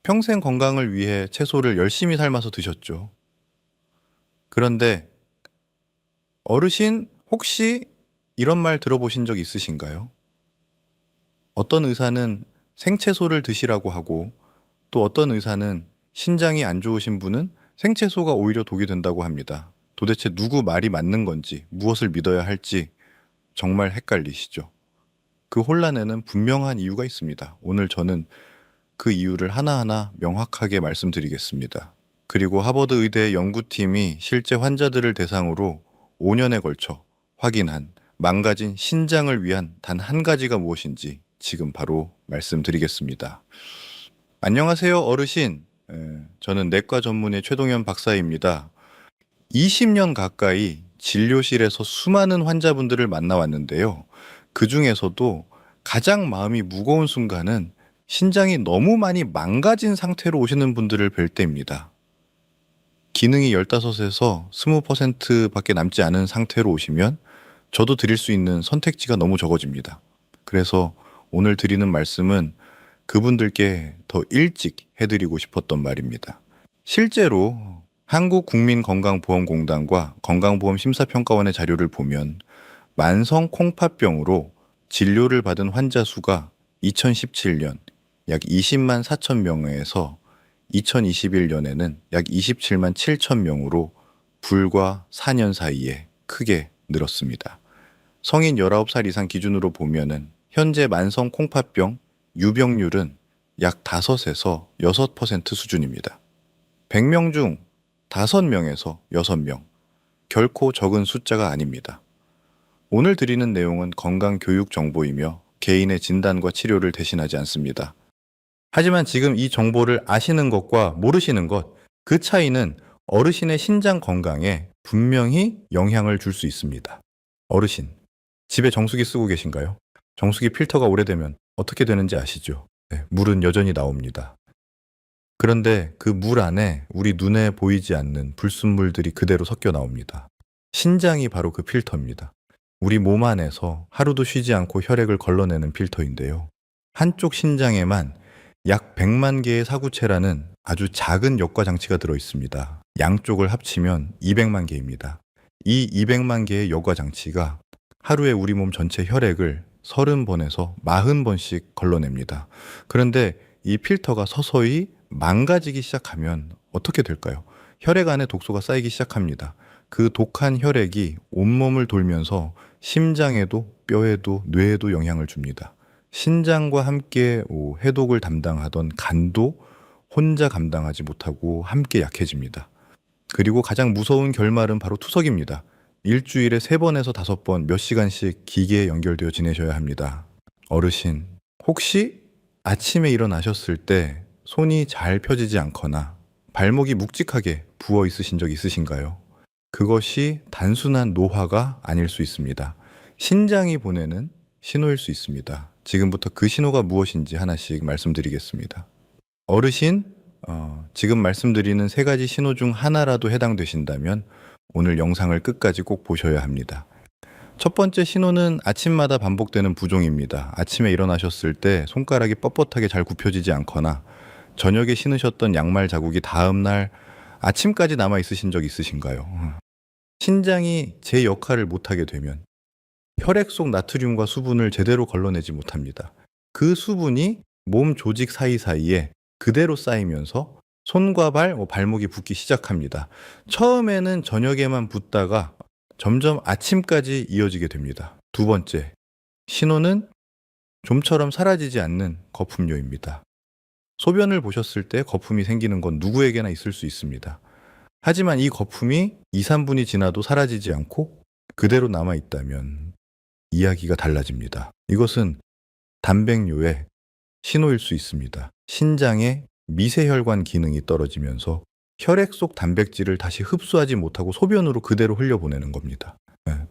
평생 건강을 위해 채소를 열심히 삶아서 드셨죠. 그런데 어르신 혹시 이런 말 들어보신 적 있으신가요? 어떤 의사는 생채소를 드시라고 하고 또 어떤 의사는 신장이 안 좋으신 분은 생채소가 오히려 독이 된다고 합니다. 도대체 누구 말이 맞는 건지 무엇을 믿어야 할지 정말 헷갈리시죠? 그 혼란에는 분명한 이유가 있습니다. 오늘 저는 그 이유를 하나하나 명확하게 말씀드리겠습니다. 그리고 하버드 의대 연구팀이 실제 환자들을 대상으로 5년에 걸쳐 확인한 망가진 신장을 위한 단 한 가지가 무엇인지 지금 바로 말씀드리겠습니다. 안녕하세요, 어르신. 저는 내과 전문의 최동현 박사입니다. 20년 가까이 진료실에서 수많은 환자분들을 만나왔는데요. 그 중에서도 가장 마음이 무거운 순간은 신장이 너무 많이 망가진 상태로 오시는 분들을 뵐 때입니다. 기능이 15에서 20%밖에 남지 않은 상태로 오시면 저도 드릴 수 있는 선택지가 너무 적어집니다. 그래서 오늘 드리는 말씀은 그분들께 더 일찍 해드리고 싶었던 말입니다. 실제로 한국국민건강보험공단과 건강보험심사평가원의 자료를 보면 만성 콩팥병으로 진료를 받은 환자 수가 2017년 약 20만 4천 명에서 2021년에는 약 27만 7천 명으로 불과 4년 사이에 크게 늘었습니다. 성인 19살 이상 기준으로 보면은 현재 만성 콩팥병 유병률은 약 5에서 6% 수준입니다. 100명 중 5명에서 6명, 결코 적은 숫자가 아닙니다. 오늘 드리는 내용은 건강교육 정보이며 개인의 진단과 치료를 대신하지 않습니다. 하지만 지금 이 정보를 아시는 것과 모르시는 것, 그 차이는 어르신의 신장 건강에 분명히 영향을 줄 수 있습니다. 어르신, 집에 정수기 쓰고 계신가요? 정수기 필터가 오래되면 어떻게 되는지 아시죠? 네, 물은 여전히 나옵니다. 그런데 그 물 안에 우리 눈에 보이지 않는 불순물들이 그대로 섞여 나옵니다. 신장이 바로 그 필터입니다. 우리 몸 안에서 하루도 쉬지 않고 혈액을 걸러내는 필터인데요. 한쪽 신장에만 약 100만 개의 사구체라는 아주 작은 역과 장치가 들어 있습니다. 양쪽을 합치면 200만 개입니다. 이 200만 개의 역과 장치가 하루에 우리 몸 전체 혈액을 30번에서 40번씩 걸러냅니다. 그런데 이 필터가 서서히 망가지기 시작하면 어떻게 될까요? 혈액 안에 독소가 쌓이기 시작합니다. 그 독한 혈액이 온몸을 돌면서 심장에도 뼈에도 뇌에도 영향을 줍니다. 신장과 함께 해독을 담당하던 간도 혼자 감당하지 못하고 함께 약해집니다. 그리고 가장 무서운 결말은 바로 투석입니다. 일주일에 3번에서 5번 몇 시간씩 기계에 연결되어 지내셔야 합니다. 어르신, 혹시 아침에 일어나셨을 때 손이 잘 펴지지 않거나 발목이 묵직하게 부어 있으신 적 있으신가요? 그것이 단순한 노화가 아닐 수 있습니다. 신장이 보내는 신호일 수 있습니다. 지금부터 그 신호가 무엇인지 하나씩 말씀드리겠습니다. 어르신, 지금 말씀드리는 3가지 신호 중 하나라도 해당되신다면 오늘 영상을 끝까지 꼭 보셔야 합니다. 첫 번째 신호는 아침마다 반복되는 부종입니다. 아침에 일어나셨을 때 손가락이 뻣뻣하게 잘 굽혀지지 않거나 저녁에 신으셨던 양말 자국이 다음날 아침까지 남아 있으신 적 있으신가요? 신장이 제 역할을 못하게 되면 혈액 속 나트륨과 수분을 제대로 걸러내지 못합니다. 그 수분이 몸 조직 사이사이에 그대로 쌓이면서 손과 발목이 붓기 시작합니다. 처음에는 저녁에만 붓다가 점점 아침까지 이어지게 됩니다. 두 번째, 신호는 좀처럼 사라지지 않는 거품료입니다. 소변을 보셨을 때 거품이 생기는 건 누구에게나 있을 수 있습니다. 하지만 이 거품이 2, 3분이 지나도 사라지지 않고 그대로 남아있다면 이야기가 달라집니다. 이것은 단백뇨의 신호일 수 있습니다. 신장의 미세혈관 기능이 떨어지면서 혈액 속 단백질을 다시 흡수하지 못하고 소변으로 그대로 흘려보내는 겁니다.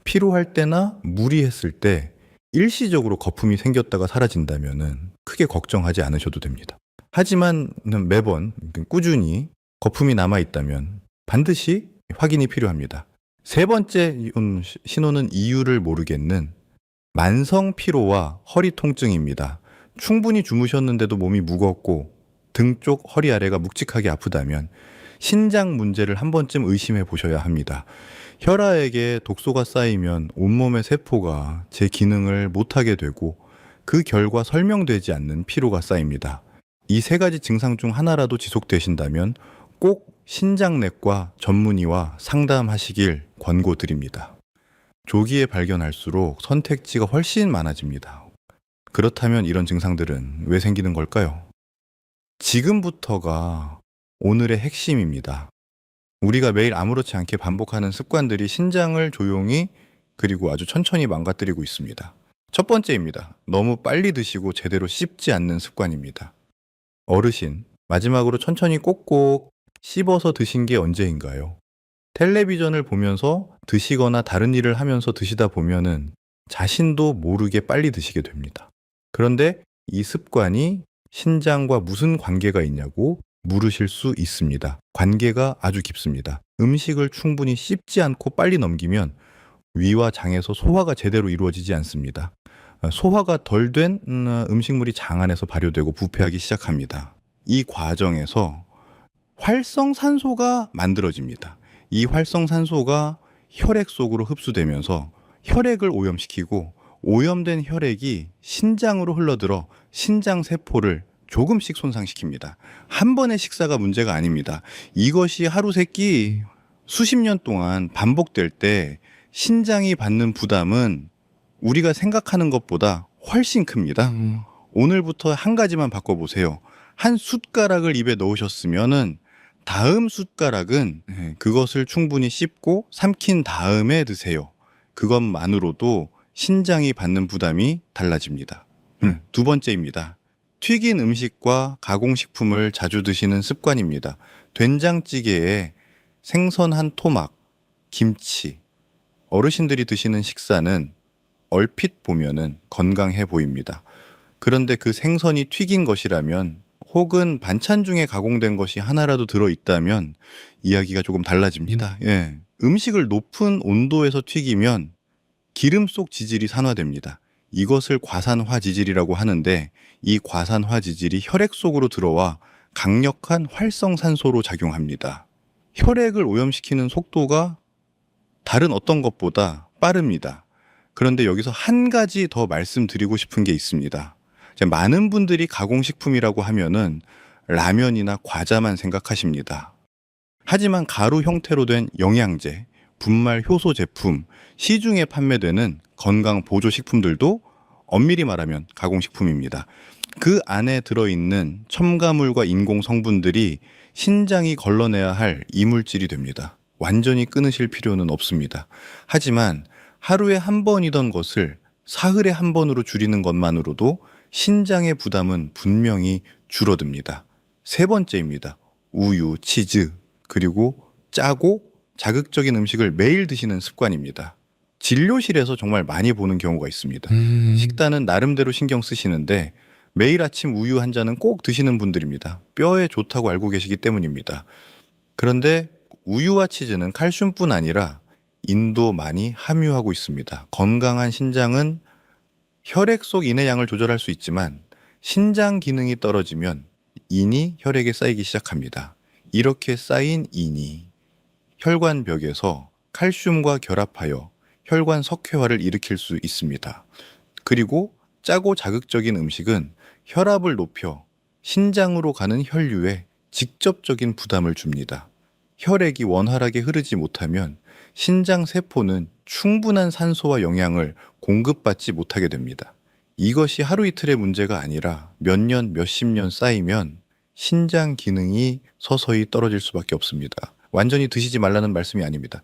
피로할 때나 무리했을 때 일시적으로 거품이 생겼다가 사라진다면 크게 걱정하지 않으셔도 됩니다. 하지만 매번 꾸준히 거품이 남아있다면 반드시 확인이 필요합니다. 세 번째 신호는 이유를 모르겠는 만성 피로와 허리 통증입니다. 충분히 주무셨는데도 몸이 무겁고 등 쪽 허리 아래가 묵직하게 아프다면 신장 문제를 한 번쯤 의심해 보셔야 합니다. 혈압액에 독소가 쌓이면 온몸의 세포가 제 기능을 못하게 되고 그 결과 설명되지 않는 피로가 쌓입니다. 이 세 가지 증상 중 하나라도 지속되신다면 꼭 신장내과 전문의와 상담하시길 권고드립니다. 조기에 발견할수록 선택지가 훨씬 많아집니다. 그렇다면 이런 증상들은 왜 생기는 걸까요? 지금부터가 오늘의 핵심입니다. 우리가 매일 아무렇지 않게 반복하는 습관들이 신장을 조용히 그리고 아주 천천히 망가뜨리고 있습니다. 첫 번째입니다. 너무 빨리 드시고 제대로 씹지 않는 습관입니다. 어르신, 마지막으로 천천히 꼭꼭 씹어서 드신 게 언제인가요? 텔레비전을 보면서 드시거나 다른 일을 하면서 드시다 보면은 자신도 모르게 빨리 드시게 됩니다. 그런데 이 습관이 신장과 무슨 관계가 있냐고 물으실 수 있습니다. 관계가 아주 깊습니다. 음식을 충분히 씹지 않고 빨리 넘기면 위와 장에서 소화가 제대로 이루어지지 않습니다. 소화가 덜 된 음식물이 장 안에서 발효되고 부패하기 시작합니다. 이 과정에서 활성산소가 만들어집니다. 이 활성산소가 혈액 속으로 흡수되면서 혈액을 오염시키고 오염된 혈액이 신장으로 흘러들어 신장 세포를 조금씩 손상시킵니다. 한 번의 식사가 문제가 아닙니다. 이것이 하루 세끼 수십 년 동안 반복될 때 신장이 받는 부담은 우리가 생각하는 것보다 훨씬 큽니다. 오늘부터 한 가지만 바꿔보세요. 한 숟가락을 입에 넣으셨으면은 다음 숟가락은 그것을 충분히 씹고 삼킨 다음에 드세요. 그것만으로도 신장이 받는 부담이 달라집니다. 두 번째입니다. 튀긴 음식과 가공식품을 자주 드시는 습관입니다. 된장찌개에 생선 한 토막, 김치, 어르신들이 드시는 식사는 얼핏 보면은 건강해 보입니다. 그런데 그 생선이 튀긴 것이라면 혹은 반찬 중에 가공된 것이 하나라도 들어있다면 이야기가 조금 달라집니다. 예. 음식을 높은 온도에서 튀기면 기름 속 지질이 산화됩니다. 이것을 과산화 지질이라고 하는데 이 과산화 지질이 혈액 속으로 들어와 강력한 활성산소로 작용합니다. 혈액을 오염시키는 속도가 다른 어떤 것보다 빠릅니다. 그런데 여기서 한 가지 더 말씀드리고 싶은 게 있습니다. 많은 분들이 가공식품이라고 하면은 라면이나 과자만 생각하십니다. 하지만 가루 형태로 된 영양제, 분말 효소 제품, 시중에 판매되는 건강 보조 식품들도 엄밀히 말하면 가공식품입니다. 그 안에 들어있는 첨가물과 인공 성분들이 신장이 걸러내야 할 이물질이 됩니다. 완전히 끊으실 필요는 없습니다. 하지만 하루에 한 번이던 것을 사흘에 한 번으로 줄이는 것만으로도 신장의 부담은 분명히 줄어듭니다. 세 번째입니다. 우유, 치즈, 그리고 짜고 자극적인 음식을 매일 드시는 습관입니다. 진료실에서 정말 많이 보는 경우가 있습니다. 식단은 나름대로 신경 쓰시는데 매일 아침 우유 한 잔은 꼭 드시는 분들입니다. 뼈에 좋다고 알고 계시기 때문입니다. 그런데 우유와 치즈는 칼슘뿐 아니라 인도 많이 함유하고 있습니다. 건강한 신장은 혈액 속 인의 양을 조절할 수 있지만 신장 기능이 떨어지면 인이 혈액에 쌓이기 시작합니다. 이렇게 쌓인 인이 혈관벽에서 칼슘과 결합하여 혈관 석회화를 일으킬 수 있습니다. 그리고 짜고 자극적인 음식은 혈압을 높여 신장으로 가는 혈류에 직접적인 부담을 줍니다. 혈액이 원활하게 흐르지 못하면 신장 세포는 충분한 산소와 영양을 공급받지 못하게 됩니다. 이것이 하루 이틀의 문제가 아니라 몇 년, 몇십 년 쌓이면 신장 기능이 서서히 떨어질 수밖에 없습니다. 완전히 드시지 말라는 말씀이 아닙니다.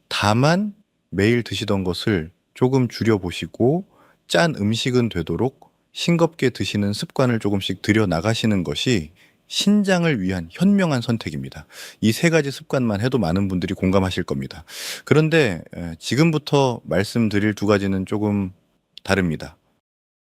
다만 매일 드시던 것을 조금 줄여보시고 짠 음식은 되도록 싱겁게 드시는 습관을 조금씩 들여나가시는 것이 신장을 위한 현명한 선택입니다. 이 세 가지 습관만 해도 많은 분들이 공감하실 겁니다. 그런데 지금부터 말씀드릴 두 가지는 조금 다릅니다.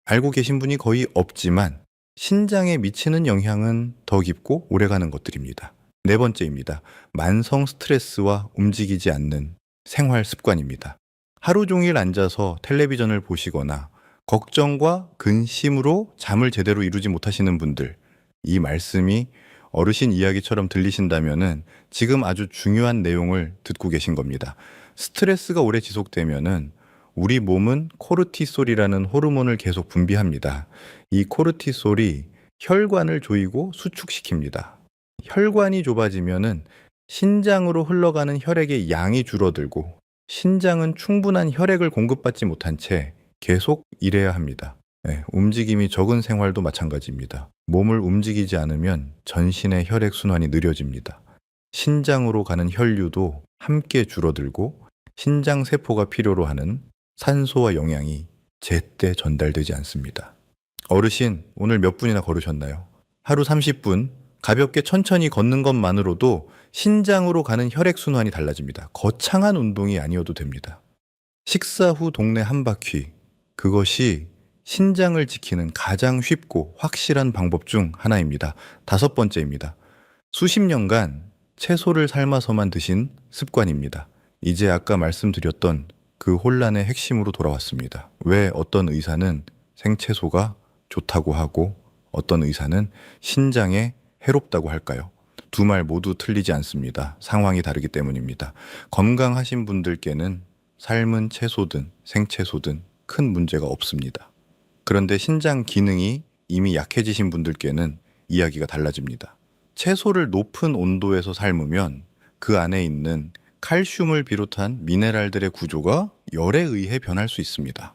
알고 계신 분이 거의 없지만 신장에 미치는 영향은 더 깊고 오래가는 것들입니다. 네 번째입니다. 만성 스트레스와 움직이지 않는 생활 습관입니다. 하루 종일 앉아서 텔레비전을 보시거나 걱정과 근심으로 잠을 제대로 이루지 못하시는 분들, 이 말씀이 어르신 이야기처럼 들리신다면은 지금 아주 중요한 내용을 듣고 계신 겁니다. 스트레스가 오래 지속되면은 우리 몸은 코르티솔이라는 호르몬을 계속 분비합니다. 이 코르티솔이 혈관을 조이고 수축시킵니다. 혈관이 좁아지면은 신장으로 흘러가는 혈액의 양이 줄어들고 신장은 충분한 혈액을 공급받지 못한 채 계속 일해야 합니다. 네, 움직임이 적은 생활도 마찬가지입니다. 몸을 움직이지 않으면 전신의 혈액 순환이 느려집니다. 신장으로 가는 혈류도 함께 줄어들고 신장 세포가 필요로 하는 산소와 영양이 제때 전달되지 않습니다. 어르신, 오늘 몇 분이나 걸으셨나요? 하루 30분, 가볍게 천천히 걷는 것만으로도 신장으로 가는 혈액순환이 달라집니다. 거창한 운동이 아니어도 됩니다. 식사 후 동네 한 바퀴, 그것이 신장을 지키는 가장 쉽고 확실한 방법 중 하나입니다. 5번째입니다. 수십 년간 채소를 삶아서만 드신 습관입니다. 이제 아까 말씀드렸던 그 혼란의 핵심으로 돌아왔습니다. 왜 어떤 의사는 생채소가 좋다고 하고 어떤 의사는 신장에 해롭다고 할까요? 두 말 모두 틀리지 않습니다. 상황이 다르기 때문입니다. 건강하신 분들께는 삶은 채소든 생채소든 큰 문제가 없습니다. 그런데 신장 기능이 이미 약해지신 분들께는 이야기가 달라집니다. 채소를 높은 온도에서 삶으면 그 안에 있는 칼슘을 비롯한 미네랄들의 구조가 열에 의해 변할 수 있습니다.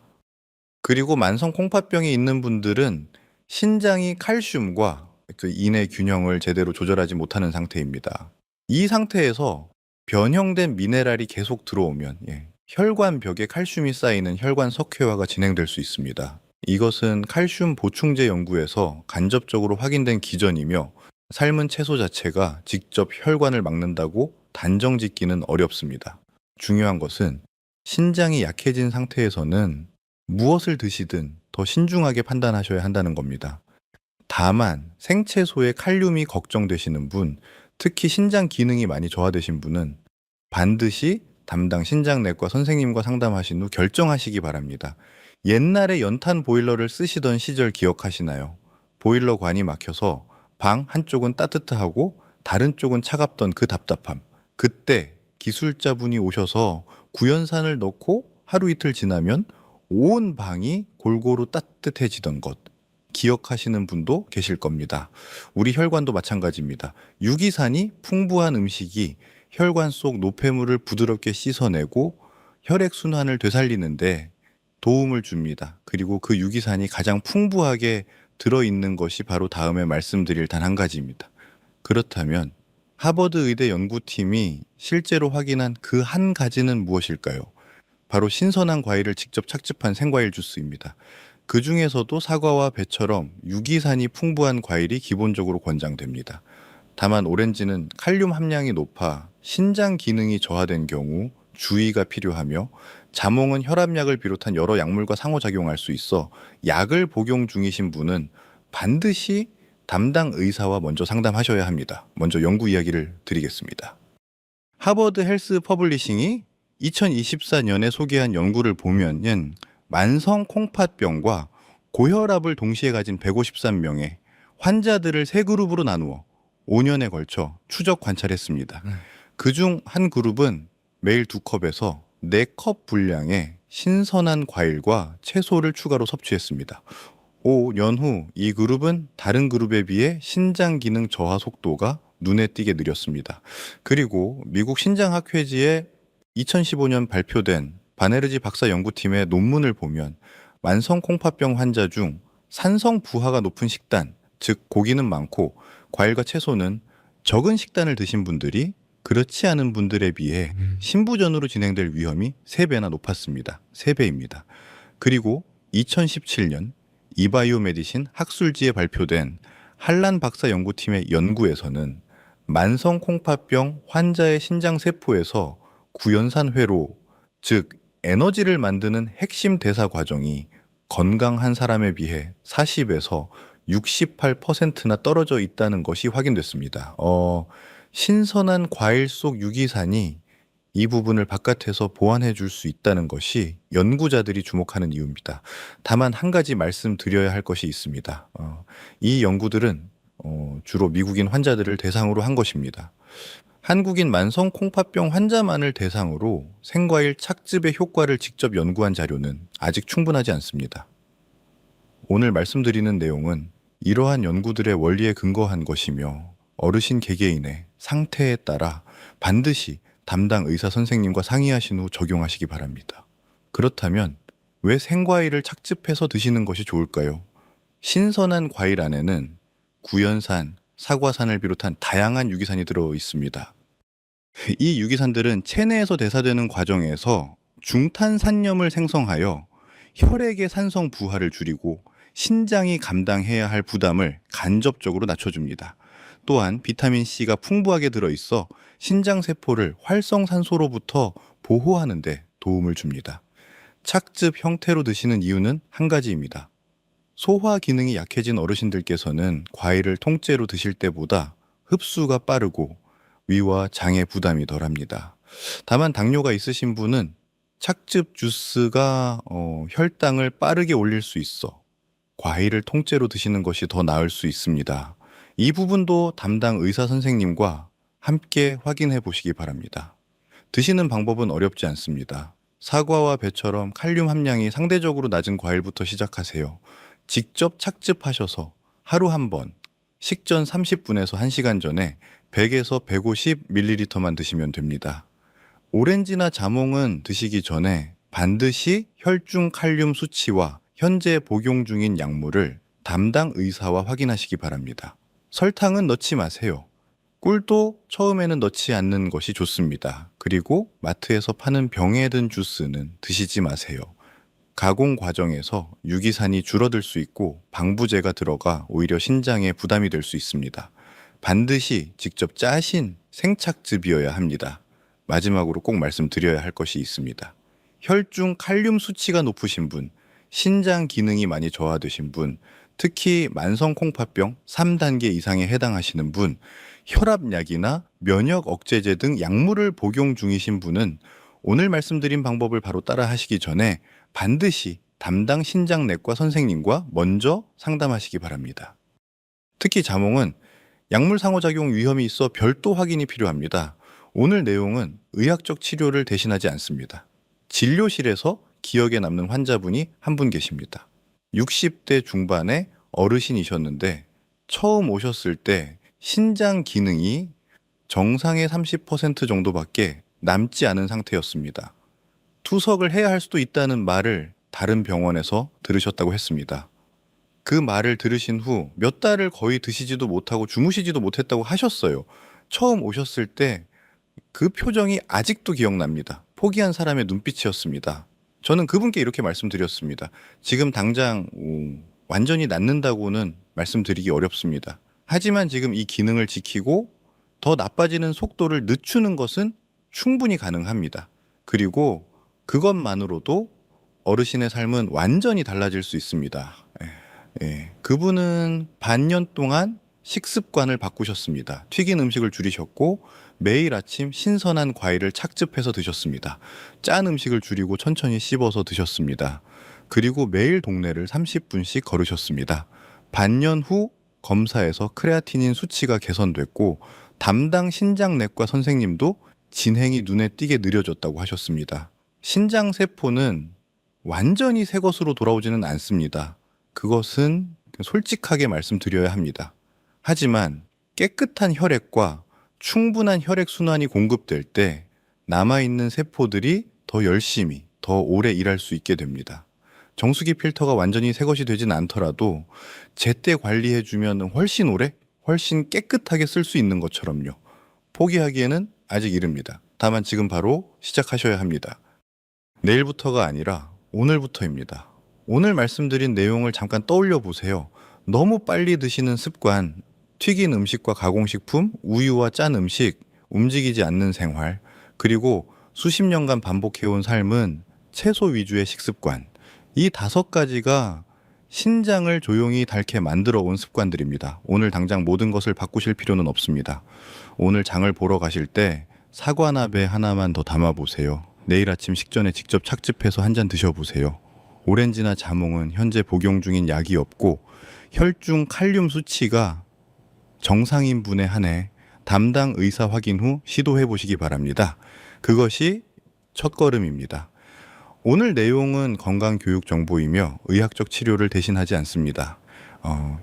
그리고 만성 콩팥병이 있는 분들은 신장이 칼슘과 그 인의 균형을 제대로 조절하지 못하는 상태입니다. 이 상태에서 변형된 미네랄이 계속 들어오면 혈관 벽에 칼슘이 쌓이는 혈관 석회화가 진행될 수 있습니다. 이것은 칼슘 보충제 연구에서 간접적으로 확인된 기전이며 삶은 채소 자체가 직접 혈관을 막는다고 단정 짓기는 어렵습니다. 중요한 것은 신장이 약해진 상태에서는 무엇을 드시든 더 신중하게 판단하셔야 한다는 겁니다. 다만 생채소의 칼륨이 걱정되시는 분, 특히 신장 기능이 많이 저하되신 분은 반드시 담당 신장내과 선생님과 상담하신 후 결정하시기 바랍니다. 옛날에 연탄 보일러를 쓰시던 시절 기억하시나요? 보일러 관이 막혀서 방 한쪽은 따뜻하고 다른 쪽은 차갑던 그 답답함. 그때 기술자분이 오셔서 구연산을 넣고 하루 이틀 지나면 온 방이 골고루 따뜻해지던 것. 기억하시는 분도 계실 겁니다. 우리 혈관도 마찬가지입니다. 유기산이 풍부한 음식이 혈관 속 노폐물을 부드럽게 씻어내고 혈액순환을 되살리는데 도움을 줍니다. 그리고 그 유기산이 가장 풍부하게 들어있는 것이 바로 다음에 말씀드릴 단 한 가지입니다. 그렇다면 하버드 의대 연구팀이 실제로 확인한 그 한 가지는 무엇일까요? 바로 신선한 과일을 직접 착즙한 생과일 주스입니다. 그 중에서도 사과와 배처럼 유기산이 풍부한 과일이 기본적으로 권장됩니다. 다만 오렌지는 칼륨 함량이 높아 신장 기능이 저하된 경우 주의가 필요하며 자몽은 혈압약을 비롯한 여러 약물과 상호작용할 수 있어 약을 복용 중이신 분은 반드시 담당 의사와 먼저 상담하셔야 합니다. 먼저 연구 이야기를 드리겠습니다. 하버드 헬스 퍼블리싱이 2024년에 소개한 연구를 보면은 만성 콩팥병과 고혈압을 동시에 가진 153명의 환자들을 세 그룹으로 나누어 5년에 걸쳐 추적 관찰했습니다. 그중 한 그룹은 매일 2컵에서 4컵 분량의 신선한 과일과 채소를 추가로 섭취했습니다. 5년 후 이 그룹은 다른 그룹에 비해 신장 기능 저하 속도가 눈에 띄게 느렸습니다. 그리고 미국 신장학회지에 2015년 발표된 바네르지 박사 연구팀의 논문을 보면 만성 콩팥병 환자 중 산성 부하가 높은 식단, 즉 고기는 많고 과일과 채소는 적은 식단을 드신 분들이 그렇지 않은 분들에 비해 신부전으로 진행될 위험이 3배나 높았습니다. 3배입니다. 그리고 2017년 이바이오 메디신 학술지에 발표된 한란 박사 연구팀의 연구에서는 만성 콩팥병 환자의 신장 세포에서 구연산 회로, 즉 에너지를 만드는 핵심 대사 과정이 건강한 사람에 비해 40에서 68%나 떨어져 있다는 것이 확인됐습니다. 신선한 과일 속 유기산이 이 부분을 바깥에서 보완해 줄 수 있다는 것이 연구자들이 주목하는 이유입니다. 다만 한 가지 말씀드려야 할 것이 있습니다. 이 연구들은 주로 미국인 환자들을 대상으로 한 것입니다. 한국인 만성 콩팥병 환자만을 대상으로 생과일 착즙의 효과를 직접 연구한 자료는 아직 충분하지 않습니다. 오늘 말씀드리는 내용은 이러한 연구들의 원리에 근거한 것이며 어르신 개개인의 상태에 따라 반드시 담당 의사 선생님과 상의하신 후 적용하시기 바랍니다. 그렇다면 왜 생과일을 착즙해서 드시는 것이 좋을까요? 신선한 과일 안에는 구연산, 사과산을 비롯한 다양한 유기산이 들어 있습니다. 이 유기산들은 체내에서 대사되는 과정에서 중탄산염을 생성하여 혈액의 산성 부하를 줄이고 신장이 감당해야 할 부담을 간접적으로 낮춰줍니다. 또한 비타민C가 풍부하게 들어있어 신장세포를 활성산소로부터 보호하는 데 도움을 줍니다. 착즙 형태로 드시는 이유는 한 가지입니다. 소화 기능이 약해진 어르신들께서는 과일을 통째로 드실 때보다 흡수가 빠르고 위와 장의 부담이 덜합니다. 다만 당뇨가 있으신 분은 착즙 주스가 혈당을 빠르게 올릴 수 있어 과일을 통째로 드시는 것이 더 나을 수 있습니다. 이 부분도 담당 의사 선생님과 함께 확인해 보시기 바랍니다. 드시는 방법은 어렵지 않습니다. 사과와 배처럼 칼륨 함량이 상대적으로 낮은 과일부터 시작하세요. 직접 착즙하셔서 하루 한 번, 식전 30분에서 1시간 전에 100에서 150ml만 드시면 됩니다. 오렌지나 자몽은 드시기 전에 반드시 혈중 칼륨 수치와 현재 복용 중인 약물을 담당 의사와 확인하시기 바랍니다. 설탕은 넣지 마세요. 꿀도 처음에는 넣지 않는 것이 좋습니다. 그리고 마트에서 파는 병에 든 주스는 드시지 마세요. 가공 과정에서 유기산이 줄어들 수 있고 방부제가 들어가 오히려 신장에 부담이 될 수 있습니다. 반드시 직접 짜신 생착즙이어야 합니다. 마지막으로 꼭 말씀드려야 할 것이 있습니다. 혈중 칼륨 수치가 높으신 분, 신장 기능이 많이 저하되신 분, 특히 만성 콩팥병 3단계 이상에 해당하시는 분, 혈압약이나 면역 억제제 등 약물을 복용 중이신 분은 오늘 말씀드린 방법을 바로 따라 하시기 전에 반드시 담당 신장내과 선생님과 먼저 상담하시기 바랍니다. 특히 자몽은 약물 상호작용 위험이 있어 별도 확인이 필요합니다. 오늘 내용은 의학적 치료를 대신하지 않습니다. 진료실에서 기억에 남는 환자분이 한 분 계십니다. 60대 중반의 어르신이셨는데 처음 오셨을 때 신장 기능이 정상의 30% 정도밖에 남지 않은 상태였습니다. 투석을 해야 할 수도 있다는 말을 다른 병원에서 들으셨다고 했습니다. 그 말을 들으신 후 몇 달을 거의 드시지도 못하고 주무시지도 못했다고 하셨어요. 처음 오셨을 때 그 표정이 아직도 기억납니다. 포기한 사람의 눈빛이었습니다. 저는 그분께 이렇게 말씀드렸습니다. 지금 당장 완전히 낫는다고는 말씀드리기 어렵습니다. 하지만 지금 이 기능을 지키고 더 나빠지는 속도를 늦추는 것은 충분히 가능합니다. 그리고 그것만으로도 어르신의 삶은 완전히 달라질 수 있습니다. 그분은 반년 동안 식습관을 바꾸셨습니다. 튀긴 음식을 줄이셨고 매일 아침 신선한 과일을 착즙해서 드셨습니다. 짠 음식을 줄이고 천천히 씹어서 드셨습니다. 그리고 매일 동네를 30분씩 걸으셨습니다. 반년 후 검사에서 크레아티닌 수치가 개선됐고 담당 신장내과 선생님도 진행이 눈에 띄게 느려졌다고 하셨습니다. 신장세포는 완전히 새 것으로 돌아오지는 않습니다. 그것은 솔직하게 말씀드려야 합니다. 하지만 깨끗한 혈액과 충분한 혈액순환이 공급될 때 남아있는 세포들이 더 열심히, 더 오래 일할 수 있게 됩니다. 정수기 필터가 완전히 새 것이 되진 않더라도 제때 관리해주면 훨씬 오래, 훨씬 깨끗하게 쓸 수 있는 것처럼요. 포기하기에는 아직 이릅니다. 다만 지금 바로 시작하셔야 합니다. 내일부터가 아니라 오늘부터입니다. 오늘 말씀드린 내용을 잠깐 떠올려 보세요. 너무 빨리 드시는 습관, 튀긴 음식과 가공식품, 우유와 짠 음식, 움직이지 않는 생활, 그리고 수십 년간 반복해온 삶은 채소 위주의 식습관, 이 5가지가 신장을 조용히 닳게 만들어 온 습관들입니다. 오늘 당장 모든 것을 바꾸실 필요는 없습니다. 오늘 장을 보러 가실 때 사과나베 하나만 더 담아보세요. 내일 아침 식전에 직접 착즙해서 한 잔 드셔보세요. 오렌지나 자몽은 현재 복용 중인 약이 없고 혈중 칼륨 수치가 정상인분에 한해 담당 의사 확인 후 시도해 보시기 바랍니다. 그것이 첫걸음입니다. 오늘 내용은 건강교육 정보이며 의학적 치료를 대신하지 않습니다.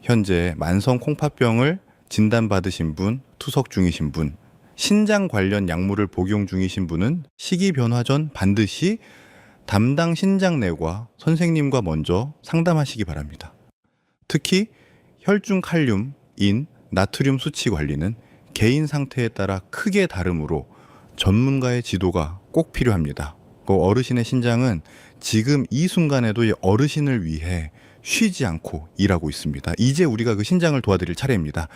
현재 만성 콩팥병을 진단받으신 분, 투석 중이신 분, 신장 관련 약물을 복용 중이신 분은 시기 변화 전 반드시 담당 신장내과 선생님과 먼저 상담하시기 바랍니다. 특히 혈중 칼륨, 인, 나트륨 수치 관리는 개인 상태에 따라 크게 다르므로 전문가의 지도가 꼭 필요합니다. 그 어르신의 신장은 지금 이 순간에도 이 어르신을 위해 쉬지 않고 일하고 있습니다. 이제 우리가 그 신장을 도와드릴 차례입니다.